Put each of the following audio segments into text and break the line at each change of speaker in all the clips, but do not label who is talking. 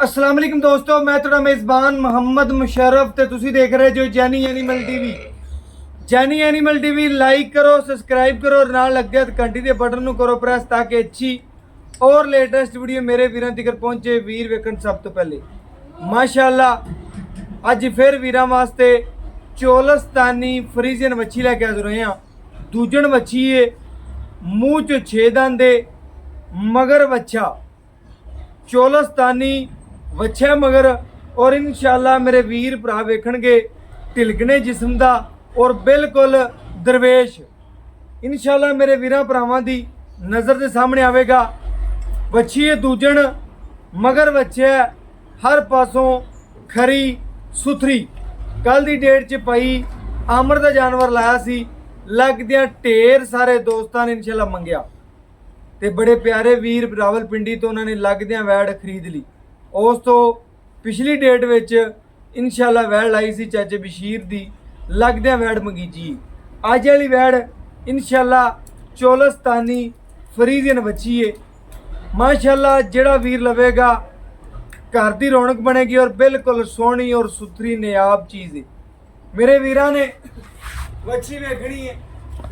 अस्सलाम वालेकुम दोस्तों, मैं थोड़ा मेज़बान मोहम्मद मुशर्रफ ते तुसी देख रहे जो Jenny animal TV. Jenny animal TV like करो, सब्सक्राइब करो और नाल लग गया घंटी के बटन ਨੂੰ करो प्रेस ताकि अच्छी और लेटेस्ट वीडियो मेरे वीरां तक पहुंचे। वीर वेखण सब तो पहले माशाअल्लाह अज फिर वीरां वास्ते चोलस्तानी फ्रीजियन मच्छी लैके आ रहे हैं। दूजन मच्छी है, मूँह च 6 दंद मगर बच्चा चोलस्तानी वच्छा मगर और इंशाल्लाह मेरे वीर भरा वेखणगे ढिलकने जिस्म दा और बिल्कुल दरवेश इंशाल्लाह मेरे वीरां भरावां दी नज़र के सामने आवेगा। वच्छी है दूजन मगर बच्चे हर पासों खरी सुथरी। कल दी डेट च पई आमर दा जानवर लाया सी, लगदियां ढेर सारे दोस्तां ने इंशाल्लाह मंगया ते बड़े प्यारे वीर रावलपिंडी तो उन्होंने लगदियां वैड़ खरीद ली। उस तो पिछली डेट विच इंशाल्लाह वैड़ लाई सी चाचे बशीर दी, लगदियां वैड़ मंगीजी। अज वाली वैड़ इंशाल्लाह चोलस्तानी फ्रीजियन बच्ची है। माशाल्लाह जेड़ा वीर लवेगा घर की रौनक बनेगी और बिल्कुल सोहनी और सुथरी नायाब चीज़ है। मेरे वीरां ने बच्ची वेखनी है,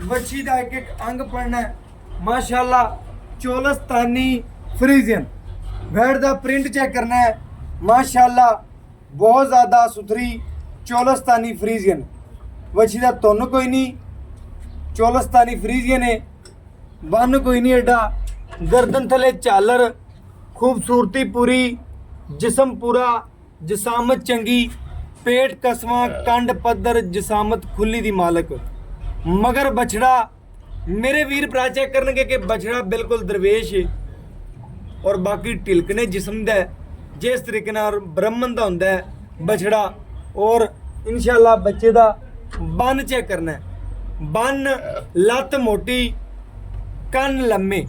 बच्ची का एक एक अंग पढ़ना है। माशाल्लाह चोलस्तानी फ्रीजियन वैड़ का प्रिंट चेक करना है। माशाल्लाह बहुत ज़्यादा सुथरी चोलस्तानी फ्रीजियन बच्ची का तुन कोई नहीं, चोलस्तानी फ्रीजियन है। बन कोई नहीं एडा, गर्दन थले झालर, खूबसूरती पूरी, जिसम पूरा, जिसामत चंगी, पेट कसवा, कंड पद्धर, जिसामत खुली दी मालक। मगर बछड़ा मेरे वीर भरा चेक करनगे कि बछड़ा बिल्कुल दरवेश है और बाकी ढिलकने जिस्म दा जिस तरीके नाल ब्राह्मण दा हुंदा है बछड़ा। और इंशाल्लाह बच्चे दा बन चेक करना है, बन लत्त मोटी, कन लम्मे।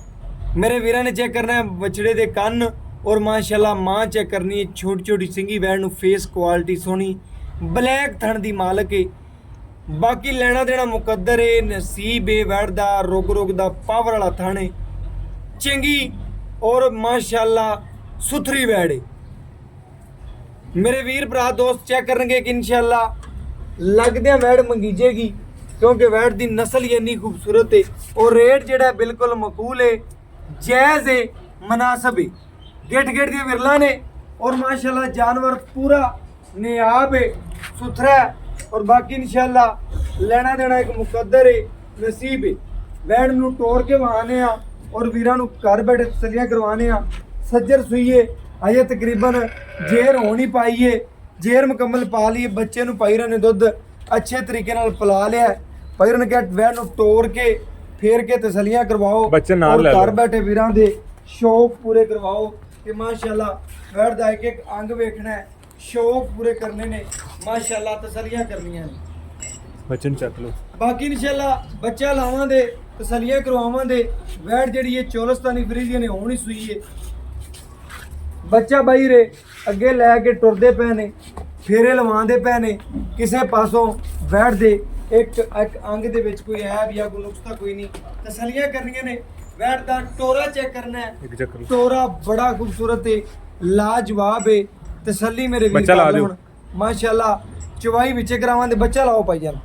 मेरे वीरां ने चेक करना है बछड़े दे कन। और माशाल्लाह मां चेक करनी है, छोटी छोटी सिंगी वैड़ नूं, फेस क्वालिटी सोहनी, ब्लैक थण दी मालक है। बाकी लेना देना मुकद्दर है, नसीब है वैड़ दा, रुग रुग दा पावर वाला थण है, चंगी और माशाल्लाह सुथरी वैड़ है। मेरे वीर भरा दोस्त चेक करेंगे कि इंशाल्लाह लगदियां वैड़ मंगीजेगी क्योंकि वैड़ दी नस्ल ही इन्नी खूबसूरत है और रेट जेड़ा बिल्कुल मकूल है, जायज़ है, मुनासिब है। गेट गेट दी विरला ने और माशाल्लाह जानवर पूरा नायाब है, सुथरा है और बाकी इंशाल्लाह लेना देना एक मुकद्दर है, नसीब है। वैड़ नूं टोर के वहाने आ और वीरां नूं घर बैठे तसल्लियां करवाने आ। सज्जर सुईए अजे तकरीबन जेर होनी पाई है, जेर मुकम्मल पा ली है। बच्चे नूं पाई रहे दुध अच्छे तरीके नाल पिला लिया है। पाई रहे क्या वैड़ नूं टोर के फेर के तसल्लियां करवाओ और घर बैठे वीरां दे शौक पूरे करवाओ कि माशाल्लाह वैड़ दा एक एक अंग वेखना है, शौक पूरे करने ने, माशाल्लाह तसल्लियां करनियां ने।
बच्चन चक लो।
बाकी इंशाल्लाह बच्चा लावां दे, तसल्लियां करवावां दे। वैड़ जेहड़ी है चोलस्तानी फ्रीजियन है, होनी सुई है। बच्चा बाई रे अगे लैके टुरदे पे ने, फेरे लवांदे पे ने। किसी पासों वैड़ दे एक एक अंग दे विच कोई ऐब या कोई नुक्सा कोई नहीं, तसल्लियां करनियां ने। वैड़ दा टोरा चेक करना है, टोरा बड़ा खूबसूरत है, लाजवाब है। तसल्ली मेरे वीर कर लवण। माशाल्लाह चवाई विचे करावां दे। बच्चा लाओ भाई जान,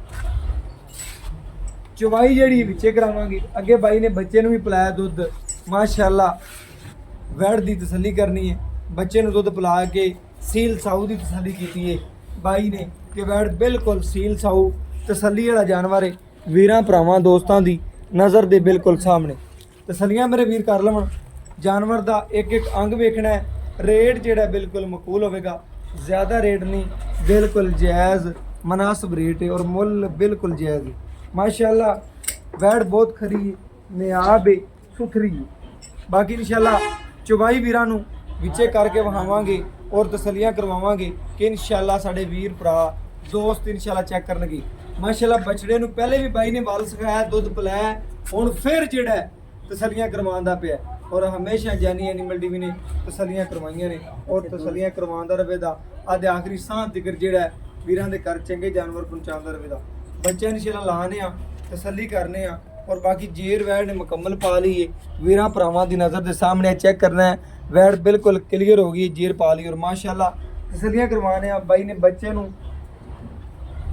चवाई जेहड़ी विचे करावांगे। अगे बाई ने बच्चे नूं भी पिलाया दुध। माशाल्लाह वैड़ दी तसल्ली करनी है, बच्चे नूं दुध पिला के सील साऊ दी तसल्ली कीती है बाई ने कि वैड़ बिल्कुल सील साऊ तसल्ली वाला जानवर है। वीरां भरावां दोस्तां दी नज़र दे बिल्कुल सामने तसल्लियां मेरे वीर कर लवण। जानवर दा एक एक अंग वेखना है। रेट जेड़ा बिल्कुल मकूल होवेगा, ज़्यादा रेट नहीं, बिल्कुल जायज़ मुनासिब रेट है और मुल बिल्कुल जायज़ है। माशाल्लाह वैड़ बहुत खरी है, नायाब है, सुथरी है। बाकी इंशाल्लाह चवाई वीरां नूं विचे करके वहावांगे और तसल्लियां करवावांगे कि इंशाल्लाह साडे वीर भरा दोस्त इंशाल्लाह चेक करनगे। माशाल्लाह बछड़े नूं पहले भी बाई ने वल सिखाया, दुध पिलाया, हुण फिर जेड़ा तसल्लियां करवांदा पिया और हमेशा जैनी एनिमल टीवी ने तसल्लियां करवाइयां ने और तसल्लियां करवांदा रहेगा। अज आखिरी सांस तिकर जेड़ा वीरां दे घर चंगे जानवर पहुंचांदा रहेगा। बच्चे इंशाल्लाह लाने आ, तसल्ली करने आ और बाकी जेर वैड ने मुकम्मल पा ली है वीरा भरावां दी नज़र के सामने चेक करना है वैड बिल्कुल क्लियर हो गई जेर पा ली और माशाल्लाह तसल्लियां करवाने आ बाई ने बच्चे नूं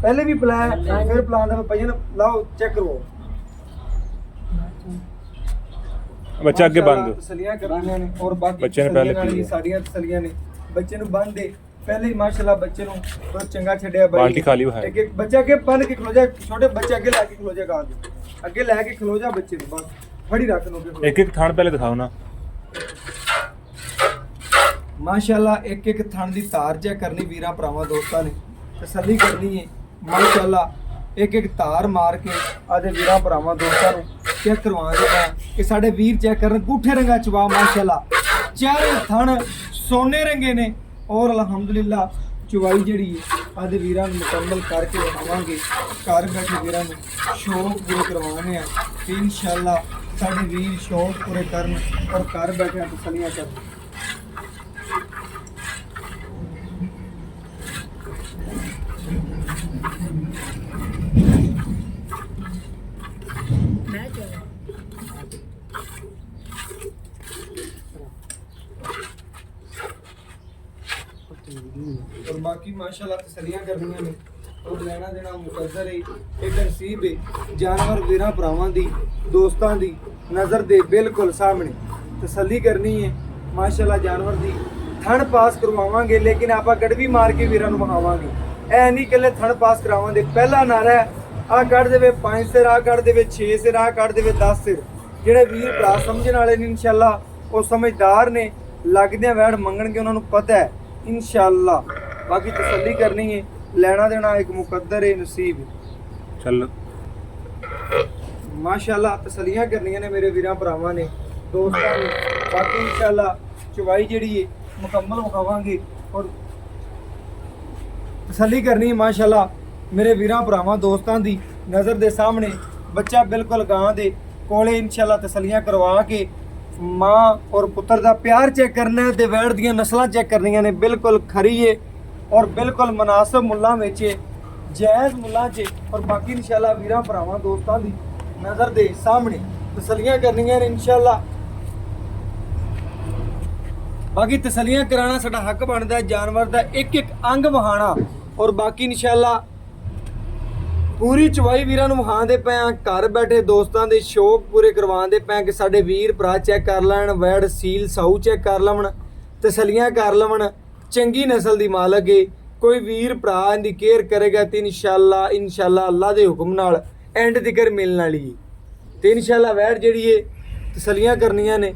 पहले भी पिलाया फिर पिलांदा भाई ने लाओ चेक करो
बच्चा अगे बंद
तसल्लियां करवाने ने और बाकी
बच्चे ने पहले
तसल्लियां साड़ियां तसल्लियां ने बच्चे नूं बंद दे पहले ही माशाल्लाह बच्चे नूं बहुत चंगा छड्या भाई
बाल्टी खाली है
एक एक बच्चा के बन के खलो जा छोटे बच्चे आगे लेके खलो जा गांव दे आगे लेके खलो जा बच्चे नूं बस फड़ी रख लो के
एक एक थान पहले दिखाओ ना
माशाल्लाह एक एक थान दी तार चेक करनी वीरा भरावां दोस्तां ने तसल्ली करनी है माशाल्लाह एक एक तार मार के आदे वीरा भरावां दोस्तां नूं चेक करवाने दा कि साडे वीर चेक करन गूठे रंगा चवा माशाल्लाह चारे थान सोने रंगे ने और अल्हम्दुलिल्लाह चुवाई जड़ी आदे वीरां नूं मुकम्मल करके आवांगे घर बैठे वीरां नूं शौक पूरे करवाने आ ते इंशाअल्लाह साडे वीर शौक पूरे करन और घर बैठे तसल्लियां करन और बाकी माशाल्लाह तसल्लियां करनियां ने और लेना देना मुकद्दर है एक नसीब है जानवर वीरां भरावां दी दोस्तां दी नज़र दे बिल्कुल सामने तसल्ली करनी है माशाल्लाह जानवर दी थण पास करवावांगे लेकिन आपां गड़वी मार के वीरां नूं वहावांगे ऐ नहीं कल्ले थण पास करावांगे पहला नारा है आ कढ़ देवे 5 सिर आ कढ़ देवे 6 सिर आ कढ़ देवे 10 सिर ਜਿਹੜੇ ਵੀਰ ਭਰਾ ਸਮਝਣ ਵਾਲੇ ਨੇ ਇਨਸ਼ਾਅੱਲਾ ਉਹ ਸਮਝਦਾਰ ਨੇ ਲੱਗਦਿਆਂ ਵੈੜ ਮੰਗਣਗੇ ਉਹਨਾਂ ਨੂੰ ਪਤਾ ਹੈ इंशाअल्लाह बाकी तसल्ली करनी है लेना देना एक मुकद्दर है नसीब
चल
माशाल्लाह तसल्लियां करनियां ने मेरे वीरां भरावां ने दोस्तां ने बाकी इंशाअल्लाह चुवाई जेड़ी है मुकम्मल विखावांगे और तसल्ली करनी है माशाल्लाह मेरे वीरां भरावां दोस्तां दी नज़र दे सामने बच्चा बिल्कुल गां दे कोले इंशाअल्लाह तसल्लियां करवा के माँ और पुत्र का प्यार चेक करना है वैड़ दियां नस्लां चेक करनियां ने बिल्कुल खरी है और बिल्कुल मुनासिब मुल्लां विच जायज़ मुल्लां च और बाकी इंशाअल्लाह वीरां भरावां दोस्तां दी नज़र दे सामने तसल्लियां करनियां ने इंशाअल्लाह बाकी तसल्लियां कराना साडा हक बनदा है जानवर दा एक एक अंग वहाना और बाकी इंशाअल्लाह पूरी चवाई वीरां नूं वहांदे पे घर बैठे दोस्तां दे शौक पूरे करवांदे पे कि साडे वीर भरा चेक कर लैण वैड़ सील साऊ चेक कर लवन तसल्लियां कर लवन चंगी नस्ल दी मालक है कोई वीर भरा इहदी केयर करेगा ते इंशाअल्लाह अल्लाह दे हुक्म नाल एंड तिकर मिलण वाली है ते इंशाअल्लाह वैड़ जिहड़ी है तसल्लियां करनियां ने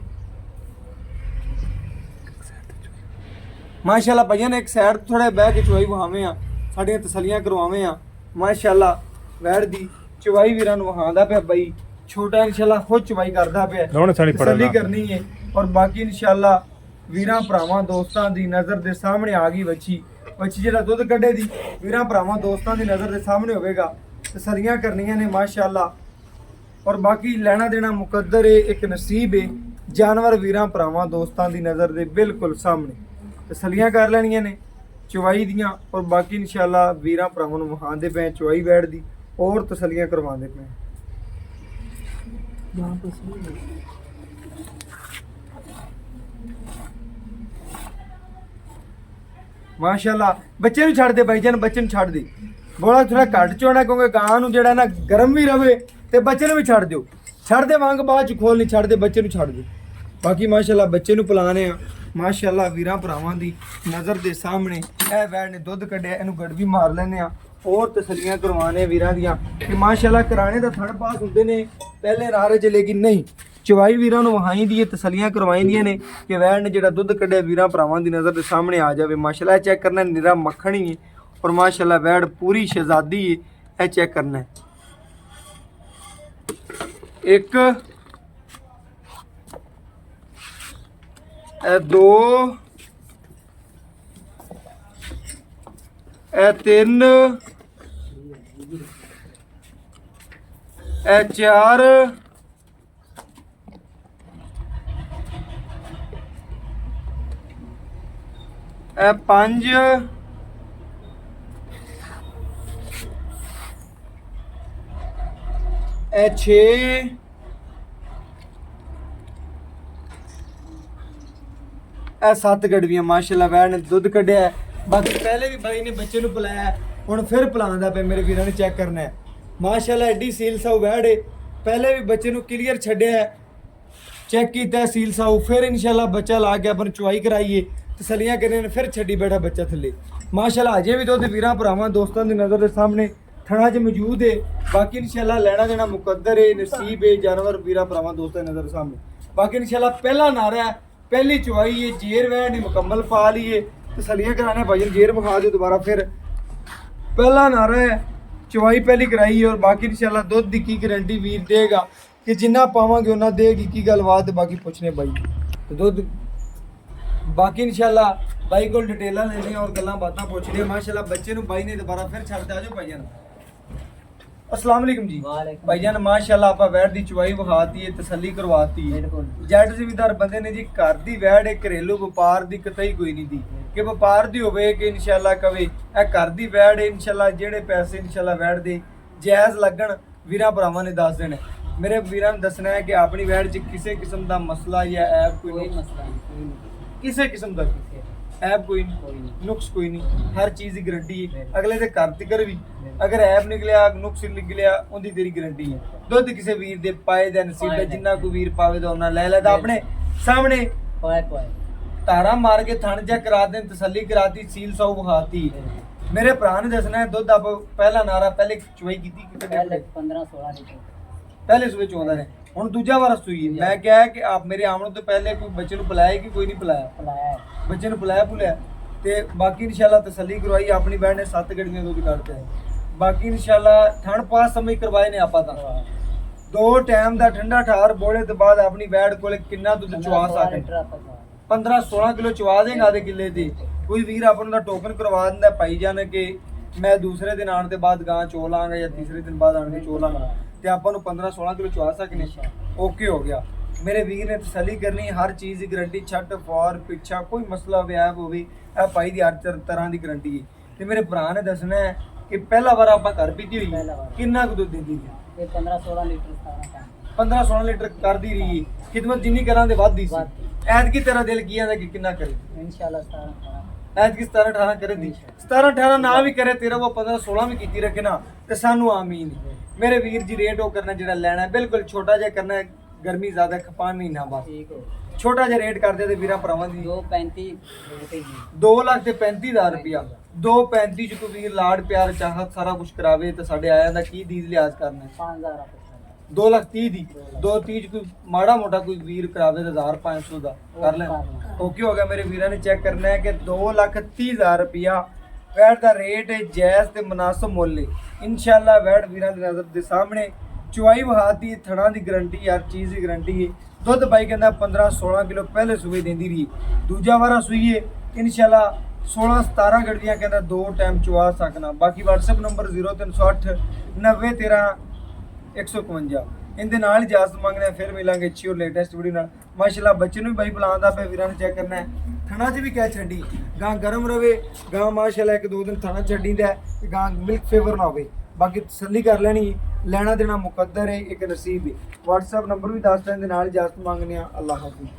माशाअल्लाह भईया ने एक साइड थोड़ा बह के चवाई वहावें आ साडियां तसल्लियां करवावें आ माशाअल्लाह वैड़ दी चवाई वीरां नूं वहांदा पिया बई छोटा इंशाअल्लाह खुद चवाई करदा पिया तसल्ली करनी है और बाकी इंशाअल्लाह वीरां भरावां दोस्तां दी नज़र दे सामने आ गई बच्ची जेड़ा दुध कड्ढे दी वीरां भरावां दोस्तां दी नज़र दे सामने होवेगा तसल्लियां करनियां ने माशाअल्लाह और बाकी लेना देना मुकद्दर है एक नसीब है जानवर वीरां भरावां दोस्तां दी नज़र दे बिल्कुल सामने तसल्लियां कर लैणियां ने चवाई दियां और बाकी इंशाअल्लाह वीरां भरावां नूं वहांदे पे चवाई वैड़ दी और तसल्लियां करवांदे पे माशाअल्लाह बच्चे नूं छड़ दे भाईजान बच्चे नूं छड़ दे बोला थोड़ा घट चोना क्योंकि गां नूं जेड़ा ना गर्म भी रवे ते बच्चे नूं भी छड़ दिओ छड़ दे वांग बाद च खोल नहीं छड़ दे बच्चे नूं छड़ दे बाकी माशाअल्लाह बच्चे नूं पिलाने आ माशाअल्लाह वीरां भरावां दी नज़र दे सामने ए वैड़ ने दुध कड्ढिया इहनूं गड़वी मार लैने आ और तसल्लियां करवाने वीरां दियां कि माशाअल्लाह कराने दा थण पास हुंदे ने पहले रारे च लेकिन नहीं चवाई वीरां नूं वहाई दी तसल्लियां करवाई दियां ने कि वैड़ ने जेड़ा दुध कड्ढिया वीरां भरावां दी नज़र दे सामने आ जावे माशाअल्लाह चेक करना निरा मक्खन ही है और माशाअल्लाह वैड़ पूरी शहजादी है ए चेक करना है एक दो तीन चार पंज ਇਹ 6 ਇਹ 7 ਗੜਵੀਆਂ ਮਾਸ਼ਾਅੱਲਾ ਵੈੜ ਨੇ ਦੁੱਧ ਕੱਢਿਆ ਹੈ। ਬਾਕੀ ਪਹਿਲੇ ਵੀ ਬਾਈ ਨੇ ਬੱਚੇ ਨੂੰ ਪਿਲਾਇਆ ਹੈ, ਹੁਣ ਫਿਰ ਪਿਲਾਉਂਦਾ ਪਿਆ। ਮੇਰੇ ਵੀਰਾਂ ਨੇ ਚੈੱਕ ਕਰਨਾ ਹੈ ਮਾਸ਼ਾਅੱਲਾ ਐਡੀ ਸੀਲ ਸਾਊ ਵੈੜ ਹੈ। ਪਹਿਲੇ ਵੀ ਬੱਚੇ ਨੂੰ ਕਲੀਅਰ ਛੱਡਿਆ ਹੈ, ਚੈੱਕ ਕੀਤਾ ਹੈ ਸੀਲ ਸਾਊ, ਫਿਰ ਇਨਸ਼ਾਅੱਲਾ ਬੱਚਾ ਲਾ ਕੇ ਆਪਾਂ ਚੁਆਈ ਕਰਾਈਏ, ਤਸੱਲੀਆਂ ਕਰੀਏ ਨੇ, ਫਿਰ ਛੱਡੀ ਬੈਠਾ ਬੱਚਾ ਥੱਲੇ ਮਾਸ਼ਾਅੱਲਾ। ਅਜੇ ਵੀ ਦੁੱਧ ਵੀਰਾਂ ਭਰਾਵਾਂ ਦੋਸਤਾਂ ਦੀ ਨਜ਼ਰ ਦੇ ਸਾਹਮਣੇ ਥਣਾ 'ਚ ਮੌਜੂਦ ਹੈ। ਬਾਕੀ ਇਨਸ਼ਾਅੱਲਾ ਲੈਣਾ ਦੇਣਾ ਮੁਕੱਦਰ ਹੈ, ਨਸੀਬ ਹੈ, ਜਾਨਵਰ ਵੀਰਾਂ ਭਰਾਵਾਂ ਦੋਸਤਾਂ ਦੀ ਨਜ਼ਰ ਦੇ ਸਾਹਮਣੇ। ਬਾਕੀ ਇਨਸ਼ਾਅੱਲਾ ਪਹਿਲਾ ਨਾਰਾ ਹੈ, ਪਹਿਲੀ ਚੁਆਈ ਹੈ, ਜੇਰ ਵੈੜ ਨੇ ਮੁਕੰਮਲ ਪਾ ਲਈ ਹੈ, ਤਸੱਲੀਆਂ ਕਰਾਣੇ ਭਾਈ ਜੇਰ ਵਿਖਾ ਦਿਓ ਦੁਬਾਰਾ। ਫਿਰ ਪਹਿਲਾ ਨਾਰਾ ਹੈ, ਚੁਆਈ ਪਹਿਲੀ ਕਰਾਈ ਹੈ, ਔਰ ਬਾਕੀ ਇਨਸ਼ਾਅੱਲਾ ਦੁੱਧ ਦੀ ਕੀ ਗਾਰੰਟੀ ਵੀਰ ਦੇਗਾ ਕਿ ਜਿੰਨਾ ਪਾਵਾਂਗੇ ਉਹਨਾਂ ਦੇਗੀ ਕੀ ਗੱਲਬਾਤ। ਬਾਕੀ ਪੁੱਛਨੇ ਬਾਈ ਤੇ ਦੁੱਧ ਬਾਕੀ ਇਨਸ਼ਾਅੱਲਾ ਬਾਈ ਕੋਲ ਡਿਟੇਲਾਂ ਲੈਣੀਆਂ ਔਰ ਗੱਲਾਂ ਬਾਤਾਂ ਪੁੱਛਣੀਆਂ ਮਾਸ਼ਾਅੱਲਾ। ਬੱਚੇ ਨੂੰ ਬਾਈ ਨੇ ਦੁਬਾਰਾ ਫਿਰ ਛੱਡ ਦਿਆ ਜੋ ਭਾਈਜਾਨ। अस्सलाम वालेकुम जी भाईजान, माशाल्लाह ਆਪਾਂ ਵੈੜ ਦੀ ਚੁਆਈ ਵਿਖਾਤੀ ਹੈ, ਤਸੱਲੀ ਕਰਵਾਤੀ ਹੈ। ਜੱਟ ਜ਼ਿਮੀਦਾਰ ਬੰਦੇ ਨੇ ਜੀ ਘਰ ਦੀ ਵੈੜ ਹੈ, ਘਰੇਲੂ ਵਪਾਰ ਦੀ ਕਤਈ ਕੋਈ ਨਹੀਂ ਦੀ ਕਿ ਵਪਾਰ ਦੀ ਹੋਵੇ ਕਿ ਇਨਸ਼ਾਅੱਲਾ ਕਵੇ ਇਹ ਘਰ ਦੀ ਵੈੜ ਹੈ। ਇਨਸ਼ਾਅੱਲਾ ਜਿਹੜੇ ਪੈਸੇ ਇਨਸ਼ਾਅੱਲਾ ਵੈੜ ਦੇ ਜਾਇਜ਼ ਲੱਗਣ ਵੀਰਾਂ ਭਰਾਵਾਂ ਨੇ ਦੱਸ ਦੇਣੇ। ਮੇਰੇ ਵੀਰਾਂ ਨੂੰ ਦੱਸਣਾ ਹੈ ਕਿ ਆਪਣੀ ਵੈੜ 'ਚ ਕਿਸੇ ਕਿਸਮ ਦਾ ਮਸਲਾ ਜਾਂ ਐਬ ਕੋਈ ਨਹੀਂ, ਕਿਸੇ ਕਿਸਮ ਦਾ ऐब कोई नहीं, नुक्स कोई नहीं, हर चीज़ की गारंटी है। अगले दे घर तिकर भी अगर ऐब निकलिया नुक्स निकलिया उनकी तेरी गारंटी है। दुध किसी वीर दे पाए दा नसीब है, जिन्ना कोई वीर पावे दा उन्ना ले लेदा अपने सामने तारा मार के थन जा करा दे, तसल्ली कराती, सील सौ विखाती। मेरे भरा ने दसना है दुध आप पहला नारा पहले चुवाई की
15-16 लीटर
पहले सुबह चौंदा ने ਹੁਣ ਦੂਜਾ ਵਾਰ ਸੂਈ ਹੈ। ਮੈਂ ਕਿਹਾ ਕਿ ਆਪ ਮੇਰੇ ਆਉਣ ਤੋਂ ਪਹਿਲੇ ਕੋਈ ਬੱਚੇ ਨੂੰ ਪਿਲਾਇਆ ਕਿ ਕੋਈ ਨਹੀਂ ਪਿਲਾਇਆ, ਬੱਚੇ ਨੂੰ ਪਿਲਾਇਆ ਭੁਲਿਆ ਤੇ ਬਾਕੀ ਇਨਸ਼ਾਅੱਲਾ ਤਸੱਲੀ ਕਰਵਾਈ। ਆਪਣੀ ਬੈਠ ਨੇ 7 ਗੜੀਆਂ ਦੁੱਧ ਕੱਢਦੇ ਹੈ। ਬਾਕੀ ਇਨਸ਼ਾਅੱਲਾ ਠੰਡ ਪਾਸ ਸਮਝ ਕਰਵਾਏ ਨੇ ਆਪਾਂ ਤਾਂ 2 ਟਾਈਮ ਦਾ ਠੰਡਾ ਠਾਰ ਬੋਲੇ ਤੋਂ ਬਾਅਦ ਆਪਣੀ ਬੈੜ ਕੋਲੇ ਕਿੰਨਾ ਦੁੱਧ ਚਵਾ ਸਕਦੇ 15-16 ਕਿਲੋ ਚਵਾ ਦੇਗਾ ਆਦੇ ਕਿੱਲੇ ਤੇ। ਕੋਈ ਵੀਰ ਆਪਾਂ ਨੂੰ ਦਾ ਟੋਕਨ ਕਰਵਾ ਦਿੰਦਾ ਪਾਈ ਜਾਣ ਕਿ ਮੈਂ ਦੂਸਰੇ ਦਿਨ ਆਉਣ ਤੋਂ ਬਾਅਦ ਗਾਂ ਚੋ ਲਾਂਗਾ ਜਾਂ ਤੀਸਰੇ ਦਿਨ ਬਾਅਦ ਆਣ ਕੇ ਚੋ ਲਾਂਗਾ ਤੇ ਆਪਾਂ ਨੂੰ 15-16 ਕਿਲੋ ਚਵਾ ਸਕਨੇ। ਓਕੇ ਹੋ ਗਿਆ। ਮੇਰੇ ਵੀਰ ਨੇ ਤਸੱਲੀ ਕਰਨੀ, ਹਰ ਚੀਜ਼ ਦੀ ਗਾਰੰਟੀ, ਛੱਟ ਫਾਰ ਪਿੱਛਾ ਕੋਈ ਮਸਲਾ ਵਿਆਹ ਹੋਵੇ ਇਹ ਭਾਈ ਦੀ ਹਰ ਤਰ੍ਹਾਂ ਦੀ ਗਾਰੰਟੀ ਹੈ। ਤੇ ਮੇਰੇ ਭਰਾ ਨੇ ਦੱਸਣਾ ਹੈ ਕਿ ਪਹਿਲਾ ਵਾਰ ਆਪਾਂ ਘਰ ਪੀਤੀ ਹੋਈ ਕਿੰਨਾ ਕੁ ਦੁੱਧ ਦਿੰਦੀ ਹੈ?
ਇਹ 15-16 ਲੀਟਰ
15-16 ਲੀਟਰ ਕਰਦੀ ਰਹੀ ਹੈ ਖਿਦਮਤ, ਜਿੰਨੀ ਕਰਾਂ ਦੇ ਵੱਧਦੀ ਸੀ। ਐਤਕੀ ਤੇਰਾ ਦਿਲ ਕੀ ਆਂਦਾ ਕਿ ਕਿੰਨਾ ਕਰੇ?
ਇਨਸ਼ਾਅੱਲਾ 17-18
ਐਤਕੀ 17-18 ਕਰੇ ਦੀ 17-18 ਨਾ ਵੀ ਕਰੇ ਤੇਰਾ ਉਹ 15-16 ਵੀ ਕੀਤੀ ਰੱਖੇ ਨਾ ਤੇ ਸਾਨੂੰ ਆਮੀਨ। ਮੇਰੇ ਵੀਰ ਜੀ ਰੇਟ ਉਹ ਕਰਨਾ ਜਿਹੜਾ ਲੈਣਾ ਬਿਲਕੁਲ ਛੋਟਾ ਜਿਹਾ ਕਰਨਾ, ਗਰਮੀ ਜ਼ਿਆਦਾ ਖਪਾਣ ਨਹੀਂ ਨਾ ਬਸ
ਠੀਕ ਹੋ
ਛੋਟਾ ਜਿਹਾ ਰੇਟ ਕਰਦੇ ਤੇ ਵੀਰਾਂ ਭਰਾਵਾਂ ਦੀ
235
2,35,000 ਰੁਪਇਆ 235 ਚ ਕੋਈ ਵੀਰ ਲਾੜ ਪਿਆਰ ਚਾਹਤ ਸਾਰਾ ਕੁਝ ਕਰਾਵੇ ਤੇ ਸਾਡੇ ਆਇਆਂ ਦਾ ਕੀ ਦੀਦ ਲਿਹਾਜ਼ ਕਰਨਾ
5000
2,30,000 ਦੀ 2,30,000 ਚ ਕੋਈ ਮਾੜਾ ਮੋਟਾ ਕੋਈ ਵੀਰ ਕਰਾਵੇ ਤਾਂ 1,500 ਦਾ ਕਰ ਲੈ। ਓਕੇ ਹੋ ਗਿਆ। ਮੇਰੇ ਵੀਰਾਂ ਨੇ ਚੈੱਕ ਕਰਨਾ ਹੈ ਕਿ 2,30,000 ਰੁਪਇਆ ਵੈੜ ਦਾ ਰੇਟ ਹੈ, ਜਾਇਜ਼ ਤੇ ਮੁਨਾਸਬ ਮੁੱਲ ਹੈ। ਇਨਸ਼ਾਅੱਲਾ ਵੈੜ ਵੀਰਾਂ ਦੀ ਨਜ਼ਰ ਦੇ ਸਾਹਮਣੇ ਚੁਆਈ ਵਹਾਤੀ, ਥਣਾ ਦੀ ਗਾਰੰਟੀ, ਹਰ ਚੀਜ਼ ਦੀ ਗਾਰੰਟੀ ਹੈ। ਦੁੱਧ ਬਾਈ ਕਹਿੰਦਾ 15-16 ਕਿਲੋ ਪਹਿਲੇ ਸੂਬੇ ਦਿੰਦੀ ਰਹੀ, ਦੂਜਾ ਵਾਰਾ ਸੂਈਏ ਇਨਸ਼ਾਅੱਲਾ 16-17 ਗੜਵੀਆਂ ਕਹਿੰਦਾ 2 ਟਾਈਮ ਚੁਆ ਸਕਣਾ। ਬਾਕੀ WhatsApp ਨੰਬਰ 0308 9013 151 ਇਹਦੇ ਨਾਲ ਇਜਾਜ਼ਤ ਮੰਗਦੇ ਆ। ਫਿਰ ਮਿਲਾਂਗੇ ਅੱਛੀ ਔਰ ਲੇਟੈਸਟ ਵੀਡੀਓ ਨਾਲ। ਮਾਸ਼ਾਅੱਲਾ ਬੱਚੇ ਨੂੰ ਵੀ ਬਾਈ ਬੁਲਾਉਂਦਾ ਪਿਆ, ਵੀਰਾਂ ਨੇ ਚੈੱਕ ਕਰਨਾ ਹੈ ਥਣਾ 'ਚ ਵੀ ਕਹਿ ਛੱਡੀ ਗਾਂ ਗਰਮ ਰਵੇ, ਗਾਂ ਮਾਸ਼ਾਅੱਲਾ 1-2 ਦਿਨ ਥਣਾ ਛੱਡੀਦਾ ਕਿ ਗਾਂ ਮਿਲਕ ਫੇਵਰ ਨਾ ਹੋਵੇ। ਬਾਕੀ ਤਸੱਲੀ ਕਰ ਲੈਣੀ, ਲੈਣਾ ਦੇਣਾ ਮੁਕੱਦਰ ਹੈ, ਇੱਕ ਨਸੀਬ ਹੈ। WhatsApp ਨੰਬਰ ਵੀ ਦੱਸ ਦਿੰਦੇ ਨਾਲ ਇਜਾਜ਼ਤ ਮੰਗਦੇ ਆ। ਅੱਲਾਹ ਹਾਫਿਜ਼।